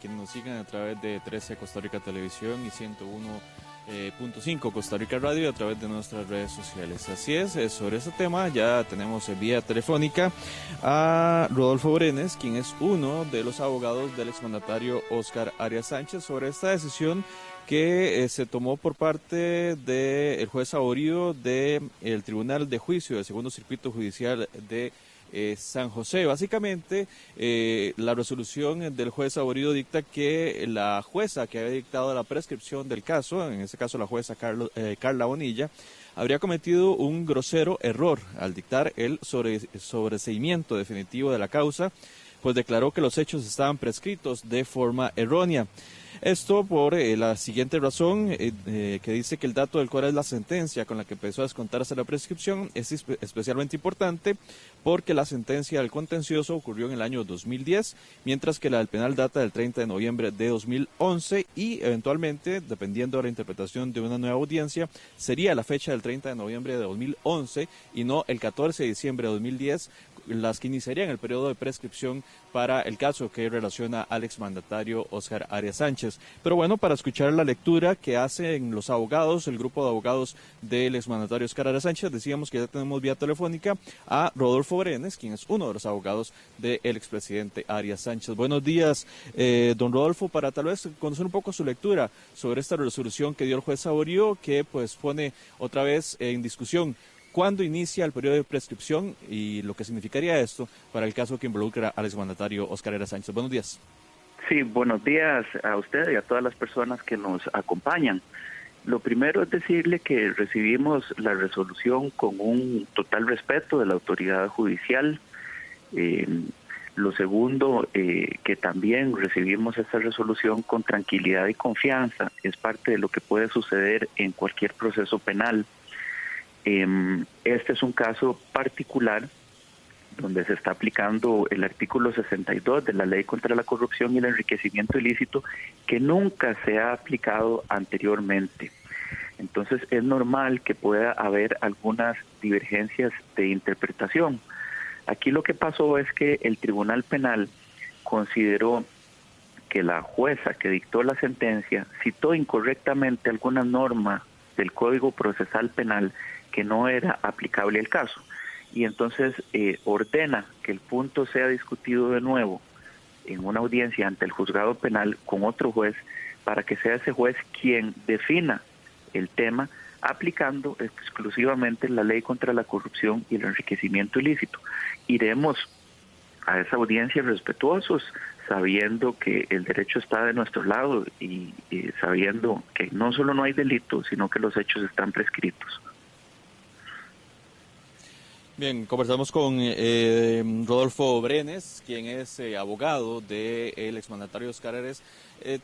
quienes nos siguen a través de 13 Costa Rica Televisión y 101.5 Costa Rica Radio y a través de nuestras redes sociales. Así es, sobre este tema ya tenemos en vía telefónica a Rodolfo Brenes, quien es uno de los abogados del exmandatario Óscar Arias Sánchez, sobre esta decisión que se tomó por parte del juez Saborío del Tribunal de Juicio del Segundo Circuito Judicial de San José. Básicamente, la resolución del juez Saborío dicta que la jueza que había dictado la prescripción del caso, en este caso la jueza Carla Bonilla, habría cometido un grosero error al dictar el sobreseimiento definitivo de la causa, pues declaró que los hechos estaban prescritos de forma errónea. Esto por la siguiente razón, que dice que el dato del cual es la sentencia con la que empezó a descontarse la prescripción es especialmente importante porque la sentencia del contencioso ocurrió en el año 2010, mientras que la del penal data del 30 de noviembre de 2011 y eventualmente, dependiendo de la interpretación de una nueva audiencia, sería la fecha del 30 de noviembre de 2011 y no el 14 de diciembre de 2010, las que iniciarían el periodo de prescripción para el caso que relaciona al exmandatario Óscar Arias Sánchez. Pero bueno, para escuchar la lectura que hacen los abogados, el grupo de abogados del exmandatario Óscar Arias Sánchez, decíamos que ya tenemos vía telefónica a Rodolfo Brenes, quien es uno de los abogados del expresidente Arias Sánchez. Buenos días, don Rodolfo, para tal vez conocer un poco su lectura sobre esta resolución que dio el juez Saborío, que pues pone otra vez en discusión cuándo inicia el periodo de prescripción y lo que significaría esto para el caso que involucra al exmandatario Óscar Arias Sánchez. Buenos días. Sí, buenos días a usted y a todas las personas que nos acompañan. Lo primero es decirle que recibimos la resolución con un total respeto de la autoridad judicial. Lo segundo, que también recibimos esta resolución con tranquilidad y confianza. Es parte de lo que puede suceder en cualquier proceso penal. Este es un caso particular donde se está aplicando el artículo 62 de la Ley contra la Corrupción y el Enriquecimiento Ilícito, que nunca se ha aplicado anteriormente. Entonces es normal que pueda haber algunas divergencias de interpretación. Aquí lo que pasó es que el Tribunal Penal consideró que la jueza que dictó la sentencia citó incorrectamente alguna norma del Código Procesal Penal que no era aplicable al caso. Y entonces ordena que el punto sea discutido de nuevo en una audiencia ante el juzgado penal con otro juez para que sea ese juez quien defina el tema aplicando exclusivamente la Ley contra la Corrupción y el Enriquecimiento Ilícito. Iremos a esa audiencia respetuosos, sabiendo que el derecho está de nuestro lado y sabiendo que no solo no hay delito, sino que los hechos están prescritos. Bien, conversamos con Rodolfo Brenes, quien es abogado del exmandatario Óscar Arias.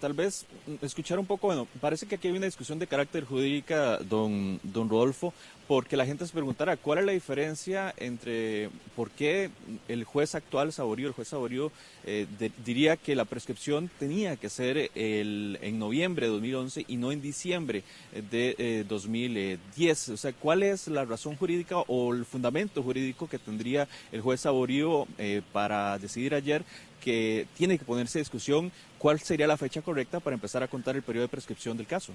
Tal vez escuchar un poco, bueno, parece que aquí hay una discusión de carácter jurídica, don Rodolfo, porque la gente se preguntará cuál es la diferencia entre por qué el juez actual Saborío, el juez Saborío, diría que la prescripción tenía que ser en noviembre de 2011 y no en diciembre de 2010. O sea, ¿cuál es la razón jurídica o el fundamento jurídico que tendría el juez Saborío para decidir ayer que tiene que ponerse en discusión cuál sería la fecha correcta para empezar a contar el periodo de prescripción del caso?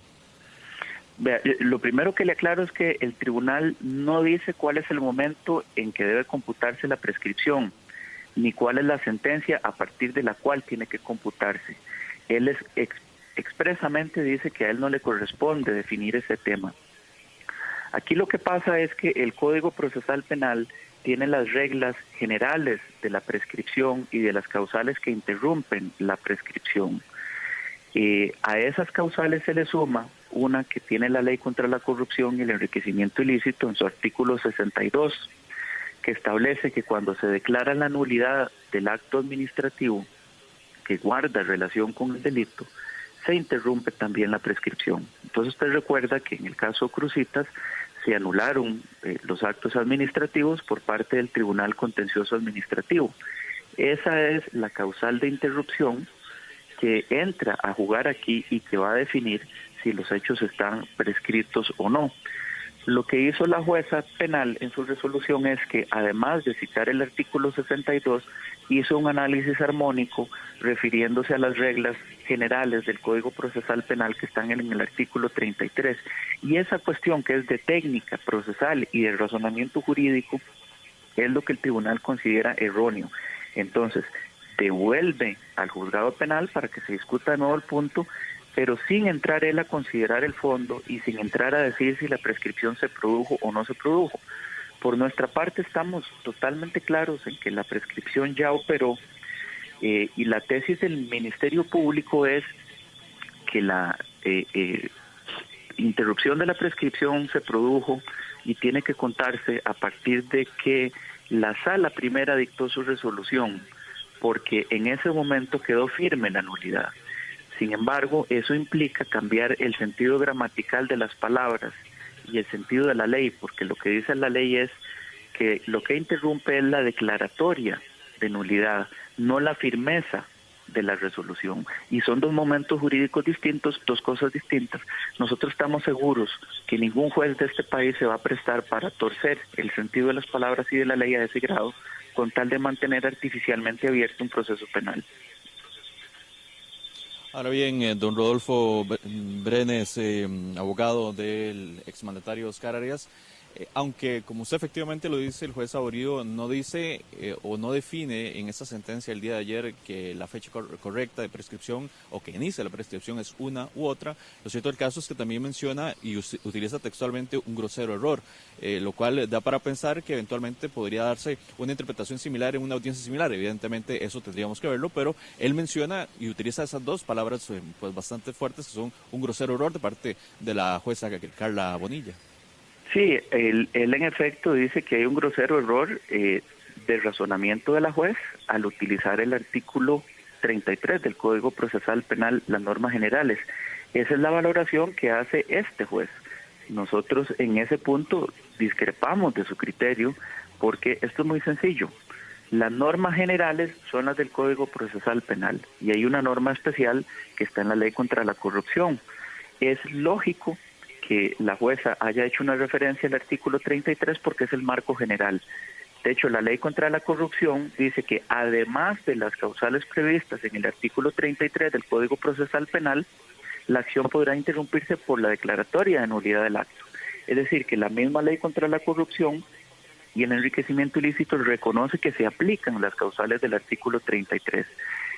Vea, lo primero que le aclaro es que el tribunal no dice cuál es el momento en que debe computarse la prescripción, ni cuál es la sentencia a partir de la cual tiene que computarse. Él expresamente dice que a él no le corresponde definir ese tema. Aquí lo que pasa es que el Código Procesal Penal tiene las reglas generales de la prescripción y de las causales que interrumpen la prescripción. A esas causales se le suma una que tiene la Ley contra la Corrupción y el Enriquecimiento Ilícito en su artículo 62, que establece que cuando se declara la nulidad del acto administrativo que guarda relación con el delito, se interrumpe también la prescripción. Entonces usted recuerda que en el caso Cruzitas se anularon los actos administrativos por parte del Tribunal Contencioso Administrativo. Esa es la causal de interrupción que entra a jugar aquí y que va a definir si los hechos están prescritos o no. Lo que hizo la jueza penal en su resolución es que, además de citar el artículo 62, hizo un análisis armónico refiriéndose a las reglas generales del Código Procesal Penal que están en el artículo 33. Y esa cuestión, que es de técnica procesal y de razonamiento jurídico, es lo que el tribunal considera erróneo. Entonces, devuelve al juzgado penal para que se discuta de nuevo el punto, pero sin entrar él a considerar el fondo y sin entrar a decir si la prescripción se produjo o no se produjo. Por nuestra parte estamos totalmente claros en que la prescripción ya operó, y la tesis del Ministerio Público es que la interrupción de la prescripción se produjo y tiene que contarse a partir de que la Sala Primera dictó su resolución, porque en ese momento quedó firme la nulidad. Sin embargo, eso implica cambiar el sentido gramatical de las palabras y el sentido de la ley, porque lo que dice la ley es que lo que interrumpe es la declaratoria de nulidad, no la firmeza de la resolución. Y son dos momentos jurídicos distintos, dos cosas distintas. Nosotros estamos seguros que ningún juez de este país se va a prestar para torcer el sentido de las palabras y de la ley a ese grado, con tal de mantener artificialmente abierto un proceso penal. Ahora bien, don Rodolfo Brenes, abogado del exmandatario Oscar Arias, aunque, como usted efectivamente lo dice, el juez Saborío no dice o no define en esta sentencia el día de ayer que la fecha correcta de prescripción o que inicia la prescripción es una u otra, lo cierto del caso es que también menciona y utiliza textualmente un grosero error, lo cual da para pensar que eventualmente podría darse una interpretación similar en una audiencia similar. Evidentemente eso tendríamos que verlo, pero él menciona y utiliza esas dos palabras pues bastante fuertes, que son un grosero error de parte de la jueza Carla Bonilla. Sí, él en efecto dice que hay un grosero error de razonamiento de la juez al utilizar el artículo 33 del Código Procesal Penal, las normas generales. Esa es la valoración que hace este juez. Nosotros en ese punto discrepamos de su criterio, porque esto es muy sencillo. Las normas generales son las del Código Procesal Penal y hay una norma especial que está en la Ley contra la Corrupción. Es lógico que la jueza haya hecho una referencia al artículo 33 porque es el marco general. De hecho, la Ley contra la Corrupción dice que además de las causales previstas en el artículo 33 del Código Procesal Penal, la acción podrá interrumpirse por la declaratoria de nulidad del acto. Es decir, que la misma Ley contra la Corrupción y el enriquecimiento ilícito reconoce que se aplican las causales del artículo 33.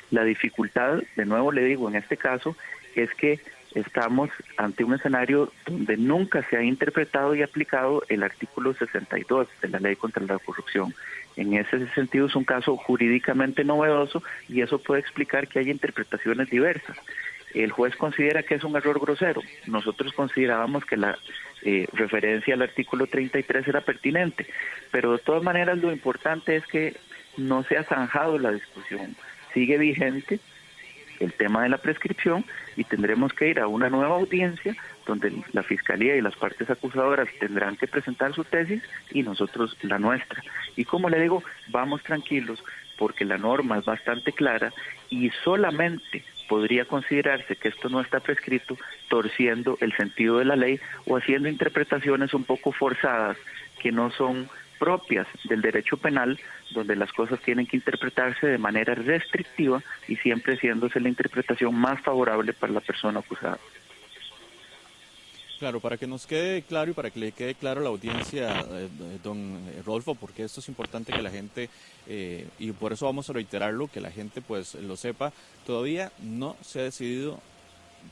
La dificultad, de nuevo le digo, en este caso, es que estamos ante un escenario donde nunca se ha interpretado y aplicado el artículo 62 de la Ley contra la Corrupción. En ese sentido es un caso jurídicamente novedoso y eso puede explicar que haya interpretaciones diversas. El juez considera que es un error grosero. Nosotros considerábamos que la referencia al artículo 33 era pertinente, pero de todas maneras lo importante es que no se ha zanjado la discusión. Sigue vigente el tema de la prescripción y tendremos que ir a una nueva audiencia donde la Fiscalía y las partes acusadoras tendrán que presentar su tesis y nosotros la nuestra. Y como le digo, vamos tranquilos porque la norma es bastante clara y solamente podría considerarse que esto no está prescrito torciendo el sentido de la ley o haciendo interpretaciones un poco forzadas que no son propias del derecho penal, donde las cosas tienen que interpretarse de manera restrictiva y siempre haciéndose la interpretación más favorable para la persona acusada. Claro, para que nos quede claro y para que le quede claro a la audiencia, don Rodolfo, porque esto es importante que la gente, y por eso vamos a reiterarlo, que la gente pues lo sepa, todavía no se ha decidido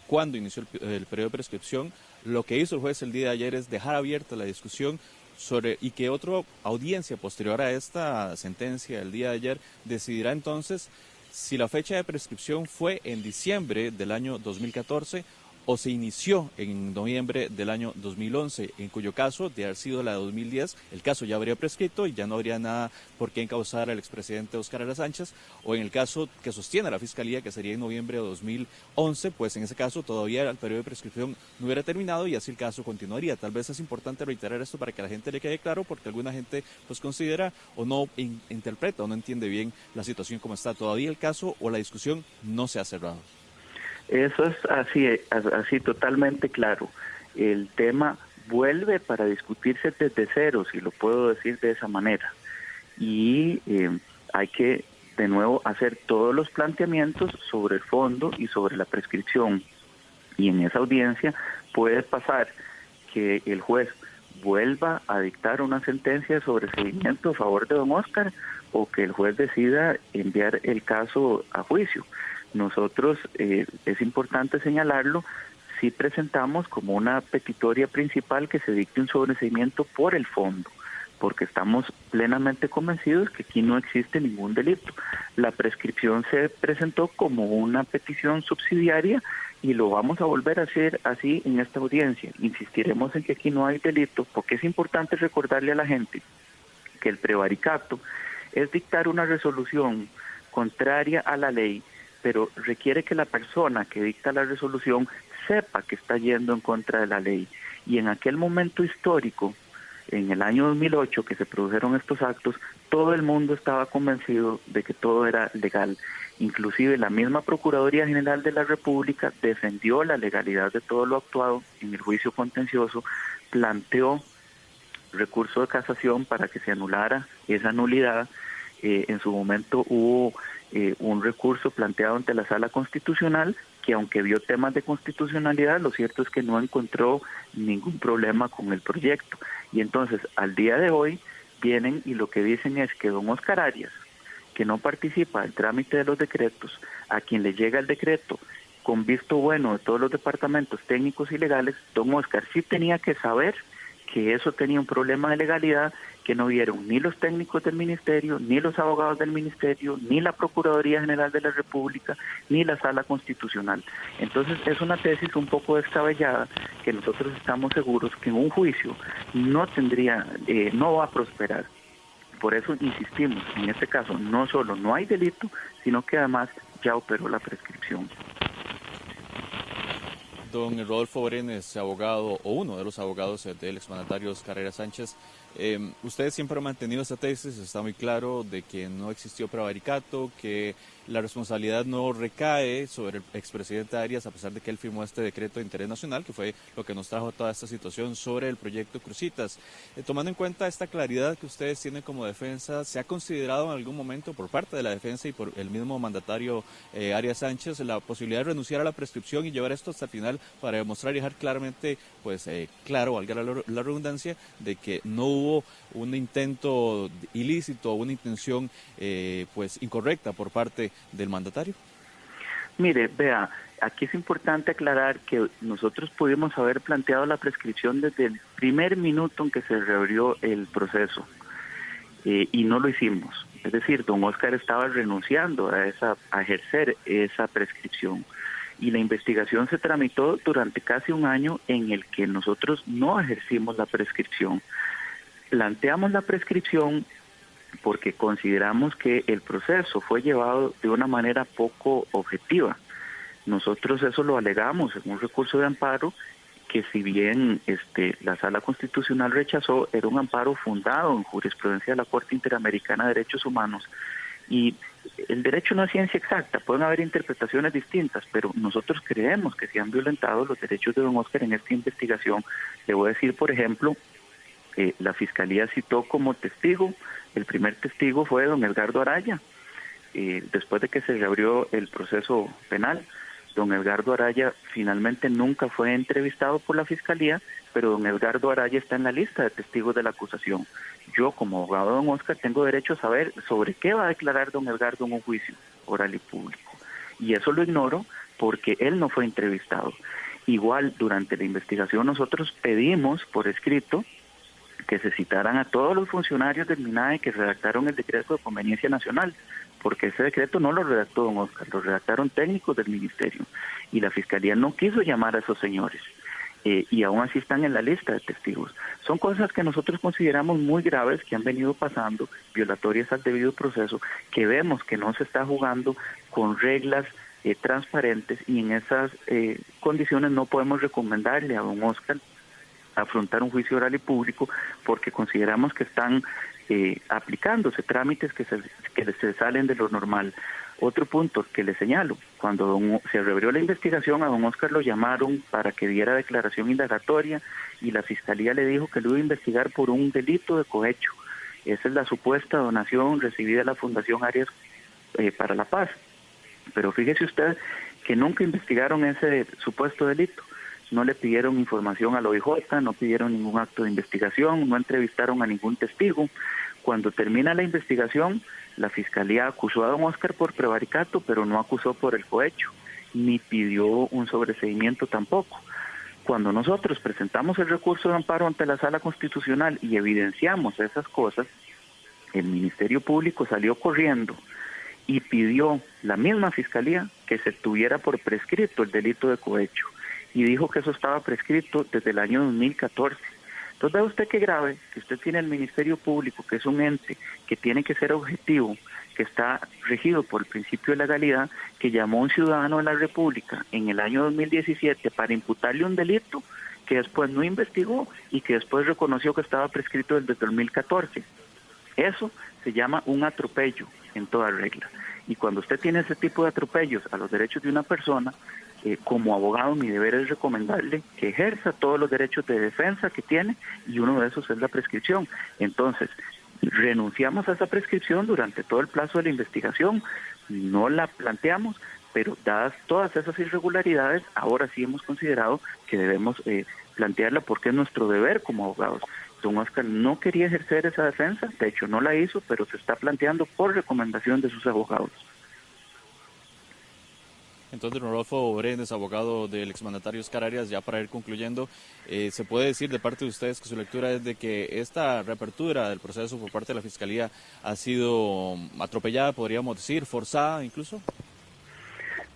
cuándo inició el periodo de prescripción. Lo que hizo el juez el día de ayer es dejar abierta la discusión sobre y que otra audiencia posterior a esta sentencia el día de ayer decidirá entonces si la fecha de prescripción fue en diciembre del año 2014 o se inició en noviembre del año 2011, en cuyo caso, de haber sido la de 2010, el caso ya habría prescrito y ya no habría nada por qué encausar al expresidente Óscar Arias Sánchez, o en el caso que sostiene la Fiscalía, que sería en noviembre de 2011, pues en ese caso todavía el periodo de prescripción no hubiera terminado y así el caso continuaría. Tal vez es importante reiterar esto para que a la gente le quede claro, porque alguna gente pues considera o no interpreta o no entiende bien la situación como está. Todavía el caso o la discusión no se ha cerrado. Eso es así totalmente claro. El tema vuelve para discutirse desde cero, si lo puedo decir de esa manera. Y hay que de nuevo hacer todos los planteamientos sobre el fondo y sobre la prescripción. Y en esa audiencia puede pasar que el juez vuelva a dictar una sentencia de sobreseimiento a favor de don Oscar, o que el juez decida enviar el caso a juicio. Nosotros, es importante señalarlo, sí presentamos como una petitoria principal que se dicte un sobreseimiento por el fondo, porque estamos plenamente convencidos que aquí no existe ningún delito. La prescripción se presentó como una petición subsidiaria y lo vamos a volver a hacer así en esta audiencia. Insistiremos en que aquí no hay delito, porque es importante recordarle a la gente que el prevaricato es dictar una resolución contraria a la ley, pero requiere que la persona que dicta la resolución sepa que está yendo en contra de la ley. Y en aquel momento histórico, en el año 2008 que se produjeron estos actos, todo el mundo estaba convencido de que todo era legal. Inclusive la misma Procuraduría General de la República defendió la legalidad de todo lo actuado en el juicio contencioso, planteó recurso de casación para que se anulara esa nulidad. En su momento hubo un recurso planteado ante la Sala Constitucional que, aunque vio temas de constitucionalidad, lo cierto es que no encontró ningún problema con el proyecto. Y entonces, al día de hoy, vienen y lo que dicen es que don Oscar Arias, que no participa del trámite de los decretos, a quien le llega el decreto con visto bueno de todos los departamentos técnicos y legales, don Oscar sí tenía que saber que eso tenía un problema de legalidad que no vieron ni los técnicos del ministerio, ni los abogados del ministerio, ni la Procuraduría General de la República, ni la Sala Constitucional. Entonces es una tesis un poco descabellada que nosotros estamos seguros que en un juicio no va a prosperar. Por eso insistimos, en este caso no solo no hay delito, sino que además ya operó la prescripción. Don Rodolfo Brenes, abogado, o uno de los abogados del exmandatario Oscar Arias Sánchez, usted siempre ha mantenido esta tesis, está muy claro de que no existió prevaricato, que la responsabilidad no recae sobre el expresidente Arias, a pesar de que él firmó este decreto de interés nacional, que fue lo que nos trajo toda esta situación sobre el proyecto Cruzitas. Tomando en cuenta esta claridad que ustedes tienen como defensa, ¿se ha considerado en algún momento por parte de la defensa y por el mismo mandatario Arias Sánchez la posibilidad de renunciar a la prescripción y llevar esto hasta el final para demostrar y dejar claramente, pues claro, valga la redundancia, de que no hubo un intento ilícito, una intención pues incorrecta por parte del mandatario? Mire, vea, aquí es importante aclarar que nosotros pudimos haber planteado la prescripción desde el primer minuto en que se reabrió el proceso y no lo hicimos. Es decir, don Oscar estaba renunciando a ejercer esa prescripción y la investigación se tramitó durante casi un año en el que nosotros no ejercimos la prescripción. Planteamos la prescripción porque consideramos que el proceso fue llevado de una manera poco objetiva. Nosotros eso lo alegamos en un recurso de amparo que, si bien la Sala Constitucional rechazó, era un amparo fundado en jurisprudencia de la Corte Interamericana de Derechos Humanos. Y el derecho no es ciencia exacta, pueden haber interpretaciones distintas, pero nosotros creemos que se han violentado los derechos de don Oscar en esta investigación. Le voy a decir, por ejemplo, la Fiscalía citó como testigo, el primer testigo fue don Edgardo Araya, después de que se reabrió el proceso penal. Don Edgardo Araya finalmente nunca fue entrevistado por la Fiscalía, pero don Edgardo Araya está en la lista de testigos de la acusación. Yo, como abogado de don Oscar, tengo derecho a saber sobre qué va a declarar don Edgardo en un juicio oral y público. Y eso lo ignoro porque él no fue entrevistado. Igual, durante la investigación nosotros pedimos por escrito que se citaran a todos los funcionarios del MINAE que redactaron el decreto de conveniencia nacional, porque ese decreto no lo redactó don Oscar, lo redactaron técnicos del ministerio, y la Fiscalía no quiso llamar a esos señores, y aún así están en la lista de testigos. Son cosas que nosotros consideramos muy graves, que han venido pasando, violatorias al debido proceso, que vemos que no se está jugando con reglas transparentes, y en esas condiciones no podemos recomendarle a don Oscar afrontar un juicio oral y público, porque consideramos que están aplicándose trámites que se salen de lo normal. Otro punto que le señalo, cuando se reabrió la investigación, a don Oscar lo llamaron para que diera declaración indagatoria y la Fiscalía le dijo que lo iba a investigar por un delito de cohecho. Esa es la supuesta donación recibida de la Fundación Arias para la Paz. Pero fíjese usted que nunca investigaron ese supuesto delito. No le pidieron información al OIJ, no pidieron ningún acto de investigación, no entrevistaron a ningún testigo. Cuando termina la investigación, la Fiscalía acusó a don Oscar por prevaricato, pero no acusó por el cohecho, ni pidió un sobreseimiento tampoco. Cuando nosotros presentamos el recurso de amparo ante la Sala Constitucional y evidenciamos esas cosas, el Ministerio Público salió corriendo y pidió la misma Fiscalía que se tuviera por prescrito el delito de cohecho, y dijo que eso estaba prescrito desde el año 2014. Entonces vea usted qué grave que usted tiene el Ministerio Público, que es un ente que tiene que ser objetivo, que está regido por el principio de legalidad, que llamó a un ciudadano de la República en el año 2017 para imputarle un delito que después no investigó y que después reconoció que estaba prescrito desde 2014. Eso se llama un atropello en toda regla. Y cuando usted tiene ese tipo de atropellos a los derechos de una persona, como abogado mi deber es recomendarle que ejerza todos los derechos de defensa que tiene, y uno de esos es la prescripción. Entonces, renunciamos a esa prescripción durante todo el plazo de la investigación, no la planteamos, pero dadas todas esas irregularidades, ahora sí hemos considerado que debemos plantearla porque es nuestro deber como abogados. Don Oscar no quería ejercer esa defensa, de hecho no la hizo, pero se está planteando por recomendación de sus abogados. Entonces, don Rodolfo Brenes, abogado del exmandatario Oscar Arias, ya para ir concluyendo, ¿se puede decir de parte de ustedes que su lectura es de que esta reapertura del proceso por parte de la Fiscalía ha sido atropellada, podríamos decir, forzada incluso?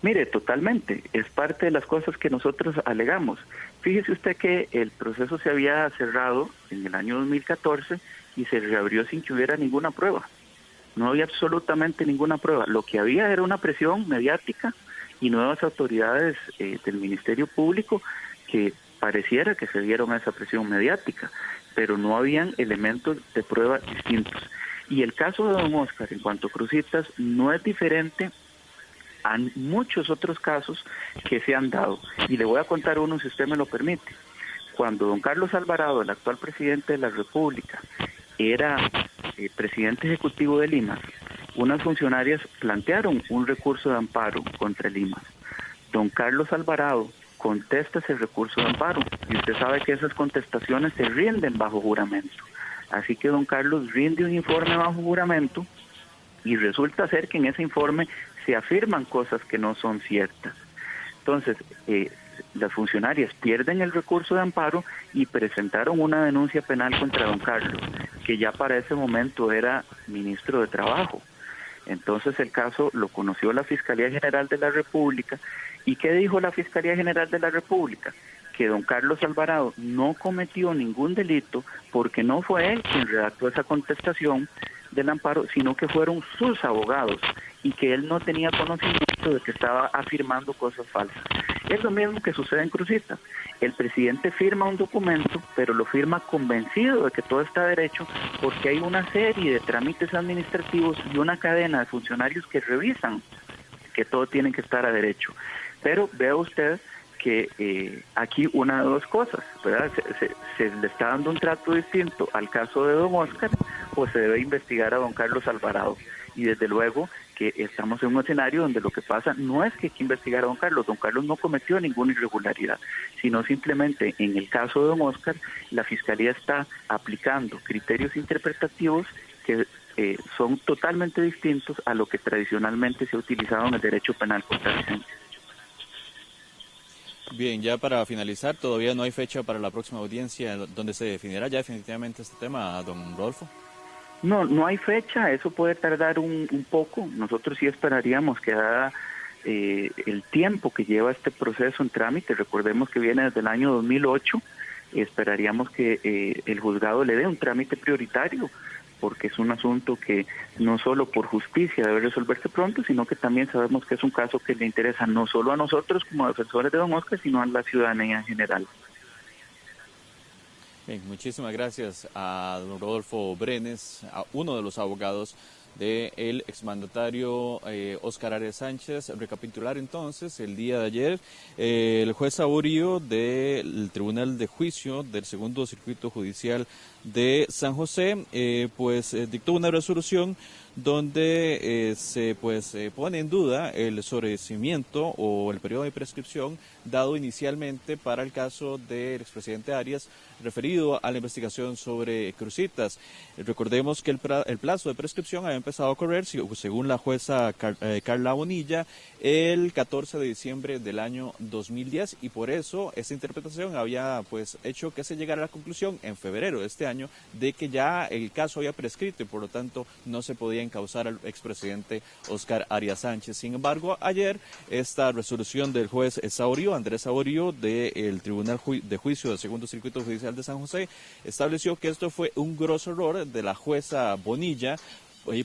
Mire, totalmente, es parte de las cosas que nosotros alegamos. Fíjese usted que el proceso se había cerrado en el año 2014 y se reabrió sin que hubiera ninguna prueba. No había absolutamente ninguna prueba. Lo que había era una presión mediática y nuevas autoridades del Ministerio Público que pareciera que se dieron a esa presión mediática, pero no habían elementos de prueba distintos. Y el caso de don Oscar, en cuanto a Cruzitas, no es diferente a muchos otros casos que se han dado. Y le voy a contar uno, si usted me lo permite. Cuando don Carlos Alvarado, el actual presidente de la República, era presidente ejecutivo de Limas, unas funcionarias plantearon un recurso de amparo contra Limas. Don Carlos Alvarado contesta ese recurso de amparo, y usted sabe que esas contestaciones se rinden bajo juramento. Así que don Carlos rinde un informe bajo juramento, y resulta ser que en ese informe se afirman cosas que no son ciertas. Entonces, las funcionarias pierden el recurso de amparo y presentaron una denuncia penal contra don Carlos, que ya para ese momento era ministro de Trabajo. Entonces el caso lo conoció la Fiscalía General de la República. ¿Y qué dijo la Fiscalía General de la República? Que don Carlos Alvarado no cometió ningún delito porque no fue él quien redactó esa contestación del amparo, sino que fueron sus abogados, y que él no tenía conocimiento de que estaba afirmando cosas falsas. Es lo mismo que sucede en Cruzitas. El presidente firma un documento, pero lo firma convencido de que todo está derecho, porque hay una serie de trámites administrativos y una cadena de funcionarios que revisan que todo tiene que estar a derecho. Pero vea usted que aquí una de dos cosas, ¿verdad? Se le está dando un trato distinto al caso de don Oscar, o se debe investigar a don Carlos Alvarado. Y desde luego que estamos en un escenario donde lo que pasa no es que hay que investigar a don Carlos no cometió ninguna irregularidad, sino simplemente en el caso de don Oscar, la Fiscalía está aplicando criterios interpretativos que son totalmente distintos a lo que tradicionalmente se ha utilizado en el derecho penal costarricense. Bien, ya para finalizar, todavía no hay fecha para la próxima audiencia donde se definirá ya definitivamente este tema, don Rodolfo. No hay fecha, eso puede tardar un poco. Nosotros sí esperaríamos que dada el tiempo que lleva este proceso en trámite, recordemos que viene desde el año 2008, esperaríamos que el juzgado le dé un trámite prioritario, porque es un asunto que no solo por justicia debe resolverse pronto, sino que también sabemos que es un caso que le interesa no solo a nosotros como defensores de don Oscar, sino a la ciudadanía en general. Bien, muchísimas gracias a don Rodolfo Brenes, a uno de los abogados del exmandatario Óscar Arias Sánchez. Recapitular entonces, el día de ayer, el juez Saborío del Tribunal de Juicio del Segundo Circuito Judicial de San José, dictó una resolución donde se pone en duda el sobreseimiento o el periodo de prescripción dado inicialmente para el caso del expresidente Arias referido a la investigación sobre Cruzitas. Recordemos que el plazo de prescripción había empezado a correr, según la jueza Carla Bonilla, el 14 de diciembre del año 2010, y por eso esa interpretación había hecho que se llegara a la conclusión en febrero de este año de que ya el caso había prescrito y por lo tanto no se podía encausar al expresidente Óscar Arias Sánchez. Sin embargo, ayer esta resolución del juez Andrés Saborío del Tribunal de Juicio del Segundo Circuito Judicial de San José estableció que esto fue un grosso error de la jueza Bonilla,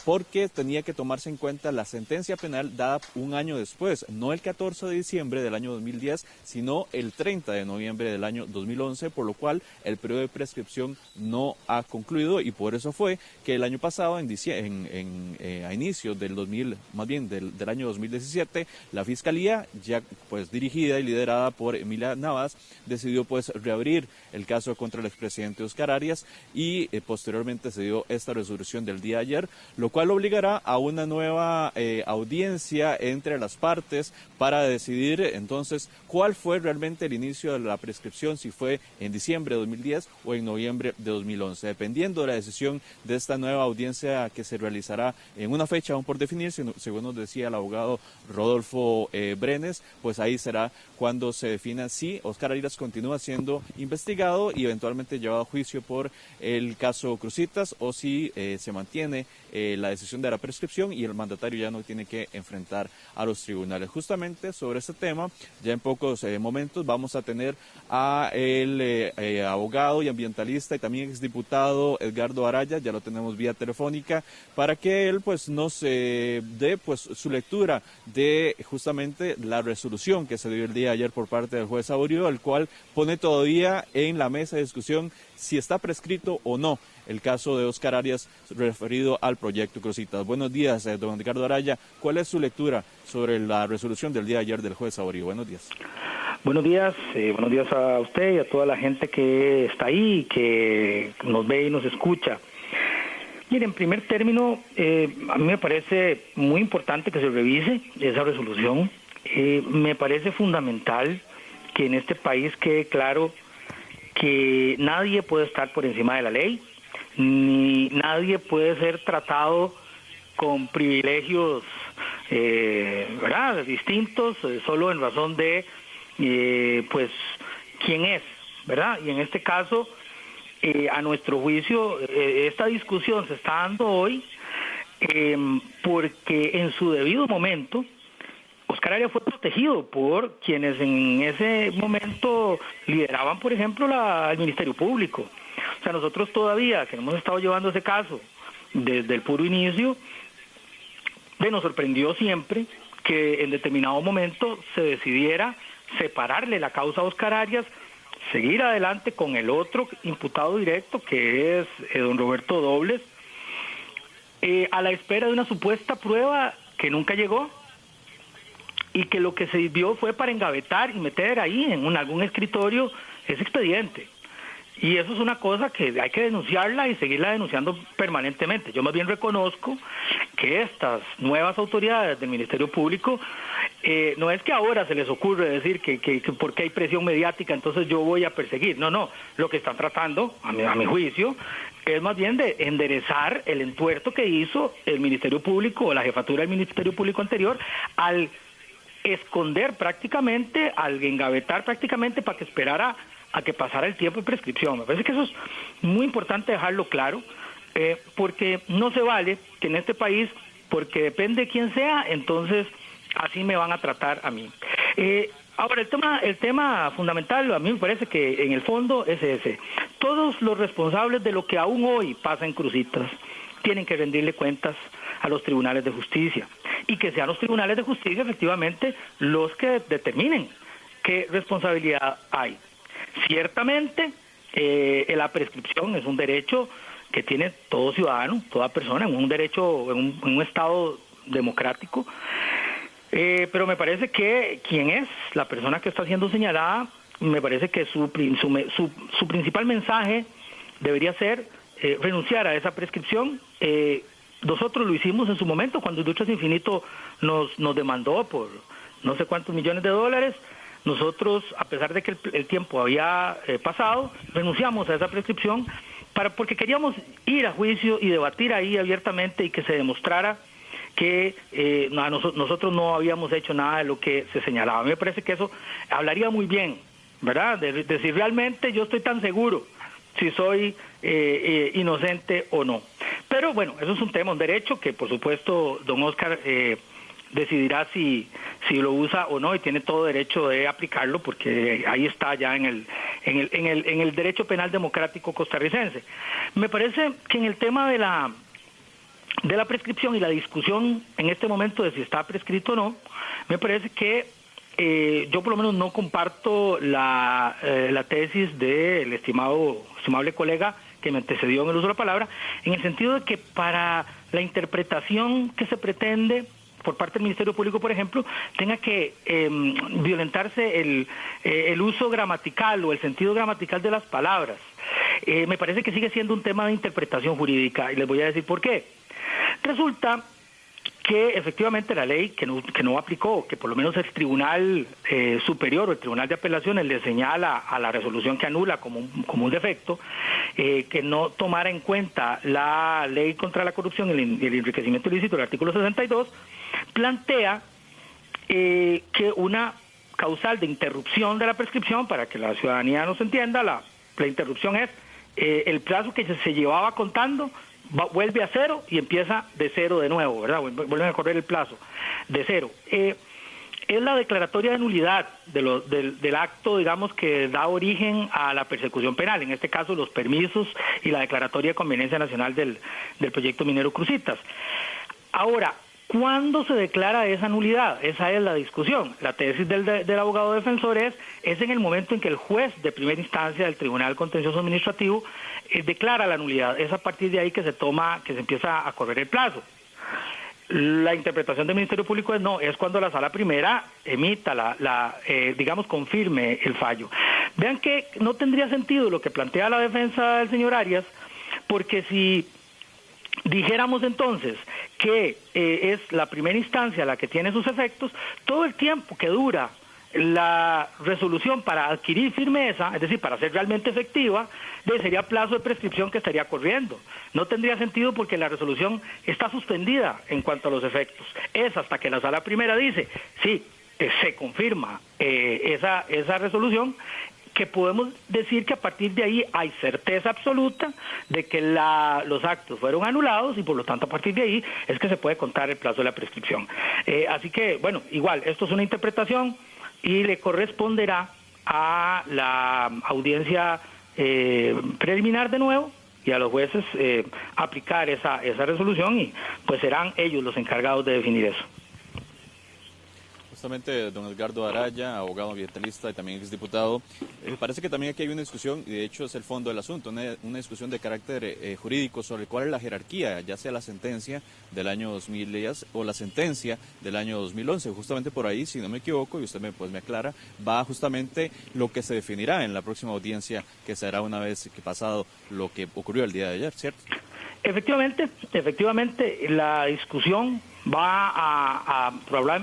porque tenía que tomarse en cuenta la sentencia penal dada un año después, no el 14 de diciembre del año 2010, sino el 30 de noviembre del año 2011, por lo cual el periodo de prescripción no ha concluido, y por eso fue que el año pasado, a inicios del del año 2017, la Fiscalía, ya dirigida y liderada por Emilia Navas, decidió reabrir el caso contra el expresidente Óscar Arias, y posteriormente se dio esta resolución del día de ayer, lo cual obligará a una nueva audiencia entre las partes para decidir entonces cuál fue realmente el inicio de la prescripción, si fue en diciembre de 2010 o en noviembre de 2011. Dependiendo de la decisión de esta nueva audiencia que se realizará en una fecha aún por definir, según nos decía el abogado Rodolfo Brenes, ahí será cuando se defina si Óscar Arias continúa siendo investigado y eventualmente llevado a juicio por el caso Cruzitas, o si se mantiene la decisión de la prescripción y el mandatario ya no tiene que enfrentar a los tribunales. Justamente sobre este tema, ya en pocos momentos vamos a tener a el abogado y ambientalista y también exdiputado Edgardo Araya, ya lo tenemos vía telefónica, para que él nos dé su lectura de justamente la resolución que se dio el día de ayer por parte del juez Saborío, el cual pone todavía en la mesa de discusión si está prescrito o no el caso de Óscar Arias referido al proyecto Cruzitas. Buenos días, don Edgardo Araya. ¿Cuál es su lectura sobre la resolución del día de ayer del juez Saborío? Buenos días. Buenos días a usted y a toda la gente que está ahí, que nos ve y nos escucha. Mire, en primer término, a mí me parece muy importante que se revise esa resolución. Me parece fundamental que en este país quede claro que nadie puede estar por encima de la ley, ni nadie puede ser tratado con privilegios ¿verdad? Distintos, solo en razón de quién es, ¿verdad? Y en este caso, a nuestro juicio, esta discusión se está dando hoy porque en su debido momento Óscar Arias fue protegido por quienes en ese momento lideraban, por ejemplo, el Ministerio Público. O sea, nosotros todavía, que hemos estado llevando ese caso desde el puro inicio, nos sorprendió siempre que en determinado momento se decidiera separarle la causa a Óscar Arias, seguir adelante con el otro imputado directo, que es don Roberto Dobles, a la espera de una supuesta prueba que nunca llegó, y que lo que se vio fue para engavetar y meter ahí en algún escritorio ese expediente. Y eso es una cosa que hay que denunciarla y seguirla denunciando permanentemente. Yo más bien reconozco que estas nuevas autoridades del Ministerio Público, no es que ahora se les ocurre decir que porque hay presión mediática, entonces yo voy a perseguir. No, lo que están tratando, a mi juicio, es más bien de enderezar el entuerto que hizo el Ministerio Público o la jefatura del Ministerio Público anterior al esconder prácticamente, al engavetar prácticamente para que esperara a que pasara el tiempo de prescripción. Me parece que eso es muy importante dejarlo claro, porque no se vale que en este país, porque depende de quién sea, entonces así me van a tratar a mí. Ahora, el tema fundamental, a mí me parece que en el fondo es ese. Todos los responsables de lo que aún hoy pasa en Cruzitas tienen que rendirle cuentas a los tribunales de justicia, y que sean los tribunales de justicia efectivamente los que determinen qué responsabilidad hay. Ciertamente, la prescripción es un derecho que tiene todo ciudadano, toda persona, en un derecho, en un Estado democrático. Pero me parece que quien es la persona que está siendo señalada, me parece que su principal mensaje debería ser renunciar a esa prescripción. Nosotros lo hicimos en su momento cuando Industrias Infinito nos demandó por no sé cuántos millones de dólares. Nosotros, a pesar de que el tiempo había pasado, renunciamos a esa prescripción porque queríamos ir a juicio y debatir ahí abiertamente y que se demostrara que nosotros no habíamos hecho nada de lo que se señalaba. A mí me parece que eso hablaría muy bien, ¿verdad? De si realmente yo estoy tan seguro si soy inocente o no. Pero bueno, eso es un tema, un derecho que por supuesto don Oscar decidirá si lo usa o no, y tiene todo derecho de aplicarlo porque ahí está ya en el derecho penal democrático costarricense. Me parece que en el tema de la prescripción y la discusión en este momento de si está prescrito o no, me parece que yo por lo menos no comparto la tesis del estimable colega que me antecedió en el uso de la palabra, en el sentido de que para la interpretación que se pretende por parte del Ministerio Público, por ejemplo, tenga que violentarse el uso gramatical o el sentido gramatical de las palabras. Me parece que sigue siendo un tema de interpretación jurídica, y les voy a decir por qué. Resulta que efectivamente la ley que no aplicó, que por lo menos el Tribunal Superior o el Tribunal de Apelaciones le señala a la resolución que anula como un defecto, que no tomara en cuenta la ley contra la corrupción y el enriquecimiento ilícito, el artículo 62, plantea que una causal de interrupción de la prescripción, para que la ciudadanía nos entienda, la interrupción es el plazo que se llevaba contando, vuelve a cero y empieza de cero de nuevo, ¿verdad? Vuelven a correr el plazo de cero. Es la declaratoria de nulidad del acto, digamos, que da origen a la persecución penal, en este caso los permisos y la declaratoria de conveniencia nacional del proyecto minero Cruzitas. Ahora, ¿cuándo se declara esa nulidad? Esa es la discusión. La tesis del abogado defensor es en el momento en que el juez de primera instancia del Tribunal Contencioso Administrativo declara la nulidad. Es a partir de ahí que se empieza a correr el plazo. La interpretación del Ministerio Público es cuando la Sala Primera emita digamos, confirme el fallo. Vean que no tendría sentido lo que plantea la defensa del señor Arias, porque si dijéramos entonces que es la primera instancia la que tiene sus efectos, todo el tiempo que dura la resolución para adquirir firmeza, es decir, para ser realmente efectiva, sería plazo de prescripción que estaría corriendo. No tendría sentido porque la resolución está suspendida en cuanto a los efectos. Es hasta que la Sala Primera dice, sí, se confirma esa resolución, que podemos decir que a partir de ahí hay certeza absoluta de que los actos fueron anulados y por lo tanto a partir de ahí es que se puede contar el plazo de la prescripción. Así que, bueno, igual, esto es una interpretación y le corresponderá a la audiencia preliminar de nuevo y a los jueces aplicar esa resolución, y pues serán ellos los encargados de definir eso. Justamente don Edgardo Araya, abogado ambientalista y también exdiputado, parece que también aquí hay una discusión, y de hecho es el fondo del asunto, una discusión de carácter jurídico sobre cuál es la jerarquía, ya sea la sentencia del año 2010 o la sentencia del año 2011. Justamente por ahí, si no me equivoco, y usted me aclara, va justamente lo que se definirá en la próxima audiencia, que será una vez que pasado lo que ocurrió el día de ayer, ¿cierto? Efectivamente, la discusión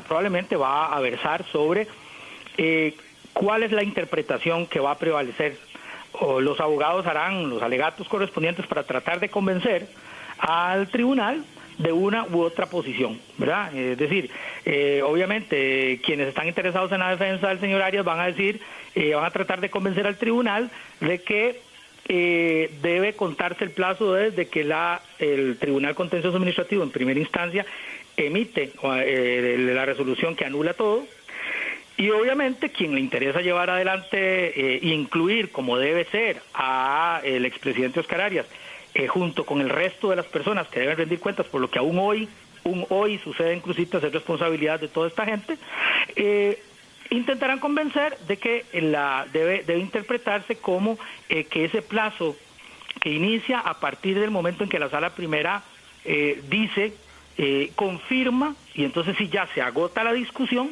probablemente va a versar sobre cuál es la interpretación que va a prevalecer. Los abogados harán los alegatos correspondientes para tratar de convencer al tribunal de una u otra posición, ¿verdad? Es decir, obviamente quienes están interesados en la defensa del señor Arias van a tratar de convencer al tribunal de que debe contarse el plazo desde que el Tribunal Contencioso Administrativo en primera instancia emite la resolución que anula todo, y obviamente quien le interesa llevar adelante e incluir como debe ser a el expresidente Oscar Arias junto con el resto de las personas que deben rendir cuentas por lo que aún hoy sucede en Cruzitas, es responsabilidad de toda esta gente, intentarán convencer de que debe interpretarse como que ese plazo que inicia a partir del momento en que la Sala Primera dice, confirma, y entonces sí ya se agota la discusión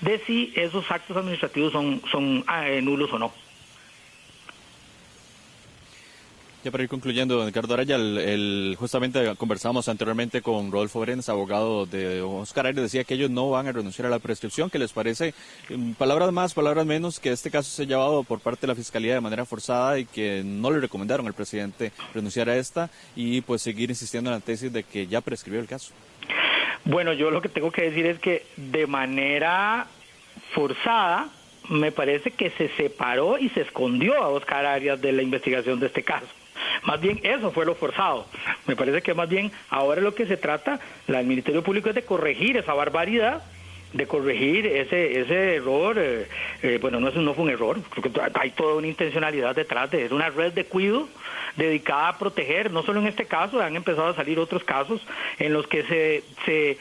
de si esos actos administrativos son nulos o no. Ya para ir concluyendo, Edgardo Araya, justamente conversamos anteriormente con Rodolfo Brenes, abogado de Oscar Arias, decía que ellos no van a renunciar a la prescripción, que les parece, palabras más, palabras menos, que este caso se ha llevado por parte de la Fiscalía de manera forzada y que no le recomendaron al presidente renunciar a esta y pues seguir insistiendo en la tesis de que ya prescribió el caso. Bueno, yo lo que tengo que decir es que de manera forzada me parece que se separó y se escondió a Oscar Arias de la investigación de este caso. Más bien eso fue lo forzado. Me parece que más bien ahora lo que se trata, el Ministerio Público, es de corregir esa barbaridad, de corregir ese error. Bueno, no fue un error, creo que hay toda una intencionalidad detrás de, es una red de cuidado dedicada a proteger, no solo en este caso, han empezado a salir otros casos en los que se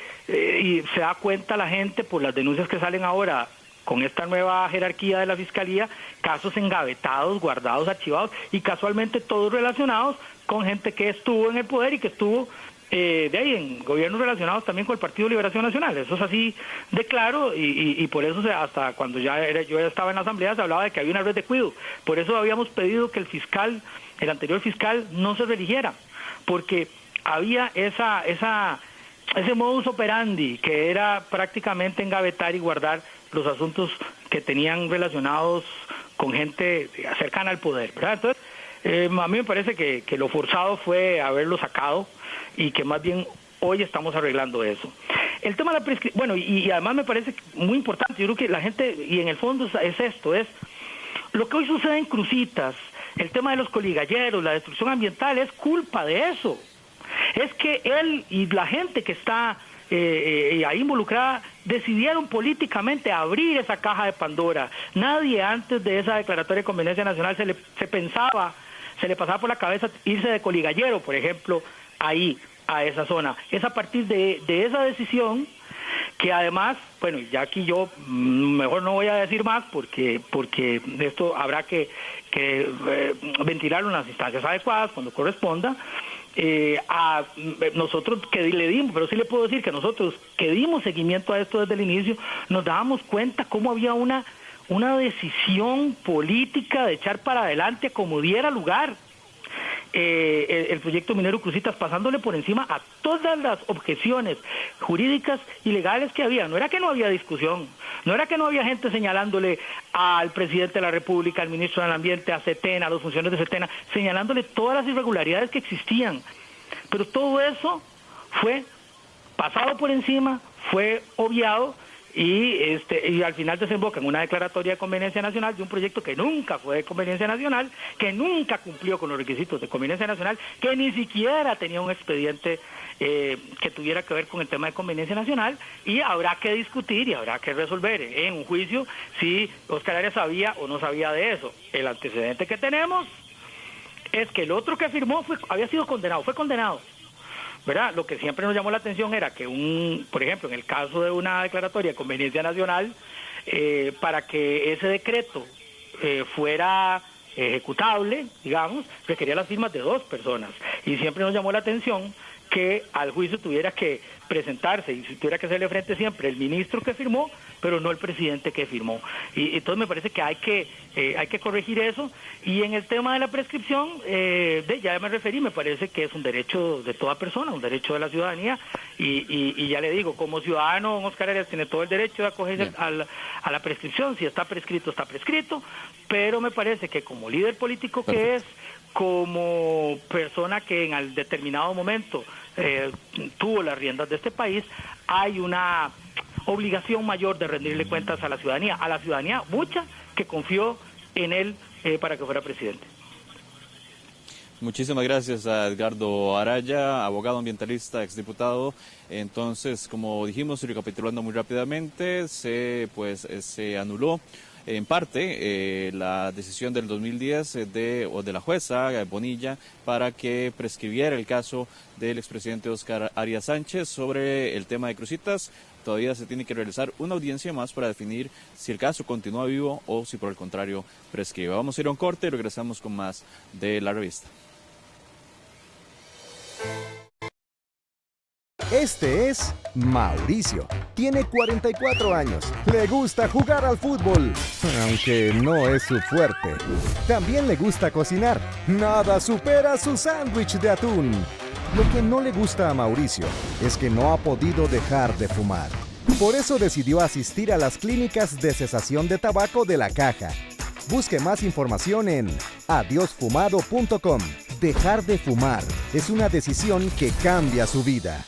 da cuenta la gente por las denuncias que salen ahora con esta nueva jerarquía de la Fiscalía, casos engavetados, guardados, archivados, y casualmente todos relacionados con gente que estuvo en el poder y que estuvo de ahí en gobiernos relacionados también con el Partido de Liberación Nacional. Eso es así de claro, y por eso hasta cuando yo ya estaba en la Asamblea se hablaba de que había una red de cuidado. Por eso habíamos pedido que el anterior fiscal no se reeligiera, porque había ese modus operandi que era prácticamente engavetar y guardar los asuntos que tenían relacionados con gente cercana al poder, ¿verdad? Entonces, a mí me parece que lo forzado fue haberlo sacado y que más bien hoy estamos arreglando eso. El tema de la prescripción, bueno, y además me parece muy importante, yo creo que la gente, y en el fondo es esto, es lo que hoy sucede en Cruzitas, el tema de los coligalleros, la destrucción ambiental, es culpa de eso. Es que él y la gente que está ahí involucrada decidieron políticamente abrir esa caja de Pandora. Nadie antes de esa declaratoria de conveniencia nacional se le pasaba por la cabeza irse de coligallero, por ejemplo, ahí, a esa zona. Es a partir de esa decisión que además, bueno, ya aquí yo mejor no voy a decir más porque esto habrá que ventilarlo en las instancias adecuadas cuando corresponda. A nosotros que le dimos, pero sí le puedo decir que nosotros que dimos seguimiento a esto desde el inicio, nos dábamos cuenta cómo había una decisión política de echar para adelante como diera lugar el proyecto minero Cruzitas, pasándole por encima a todas las objeciones jurídicas y legales que había. No era que no había discusión, no era que no había gente señalándole al presidente de la República, al ministro del Ambiente, a Setena, a los funcionarios de Setena, señalándole todas las irregularidades que existían. Pero todo eso fue pasado por encima, fue obviado, y al final desemboca en una declaratoria de conveniencia nacional de un proyecto que nunca fue de conveniencia nacional, que nunca cumplió con los requisitos de conveniencia nacional, que ni siquiera tenía un expediente que tuviera que ver con el tema de conveniencia nacional, y habrá que discutir y habrá que resolver en un juicio si Oscar Arias sabía o no sabía de eso. El antecedente que tenemos es que el otro que firmó había sido condenado, fue condenado, ¿verdad? Lo que siempre nos llamó la atención era que por ejemplo, en el caso de una declaratoria de conveniencia nacional, para que ese decreto fuera ejecutable, digamos, requería las firmas de 2 personas. Y siempre nos llamó la atención que al juicio tuviera que presentarse y tuviera que hacerle frente siempre el ministro que firmó, pero no el presidente que firmó. Y entonces me parece que hay que corregir eso. Y en el tema de la prescripción, ya me referí, me parece que es un derecho de toda persona, un derecho de la ciudadanía, y ya le digo, como ciudadano, Oscar Arias tiene todo el derecho de acogerse a la prescripción. Si está prescrito, está prescrito, pero me parece que como líder político que es, como persona que en el determinado momento tuvo las riendas de este país, hay una obligación mayor de rendirle cuentas a la ciudadanía mucha que confió en él para que fuera presidente. Muchísimas gracias a Edgardo Araya, abogado ambientalista, exdiputado. Entonces, como dijimos y recapitulando muy rápidamente, se anuló en parte la decisión del 2010 de la jueza Bonilla para que prescribiera el caso del expresidente Oscar Arias Sánchez sobre el tema de Cruzitas. Todavía se tiene que realizar una audiencia más para definir si el caso continúa vivo o si por el contrario prescribe. Vamos a ir a un corte y regresamos con más de la revista. Este es Mauricio. Tiene 44 años. Le gusta jugar al fútbol, aunque no es su fuerte. También le gusta cocinar. Nada supera su sándwich de atún. Lo que no le gusta a Mauricio es que no ha podido dejar de fumar. Por eso decidió asistir a las clínicas de cesación de tabaco de La Caja. Busque más información en adiosfumado.com. Dejar de fumar es una decisión que cambia su vida.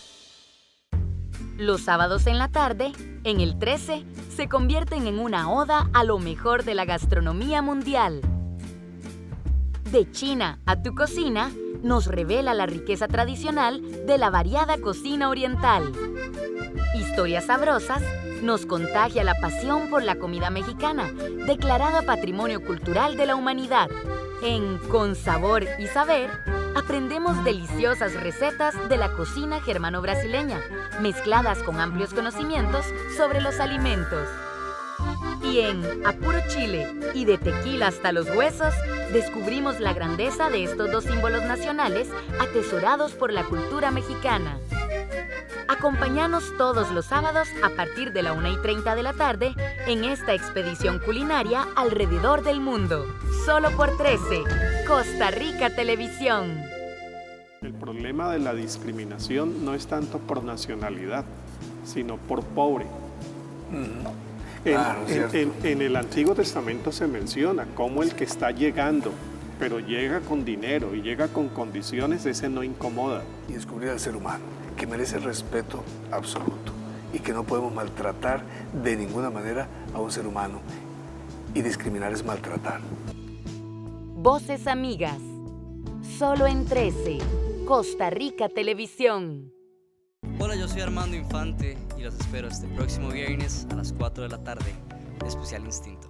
Los sábados en la tarde, en el 13, se convierten en una oda a lo mejor de la gastronomía mundial. De China a tu cocina, nos revela la riqueza tradicional de la variada cocina oriental. Historias sabrosas nos contagia la pasión por la comida mexicana, declarada Patrimonio Cultural de la Humanidad. En Con Sabor y Saber, aprendemos deliciosas recetas de la cocina germano-brasileña, mezcladas con amplios conocimientos sobre los alimentos. Y en A Puro Chile y de Tequila hasta los Huesos, descubrimos la grandeza de estos dos símbolos nacionales atesorados por la cultura mexicana. Acompáñanos todos los sábados a partir de la 1:30 de la tarde en esta expedición culinaria alrededor del mundo. Solo por 13, Costa Rica Televisión. El problema de la discriminación no es tanto por nacionalidad, sino por pobre. En el Antiguo Testamento se menciona cómo el que está llegando, pero llega con dinero y llega con condiciones, ese no incomoda. Y descubrir al ser humano, que merece respeto absoluto y que no podemos maltratar de ninguna manera a un ser humano. Y discriminar es maltratar. Voces amigas. Solo en 13, Costa Rica Televisión. Hola, yo soy Armando Infante y los espero este próximo viernes a las 4 de la tarde. Especial Instinto.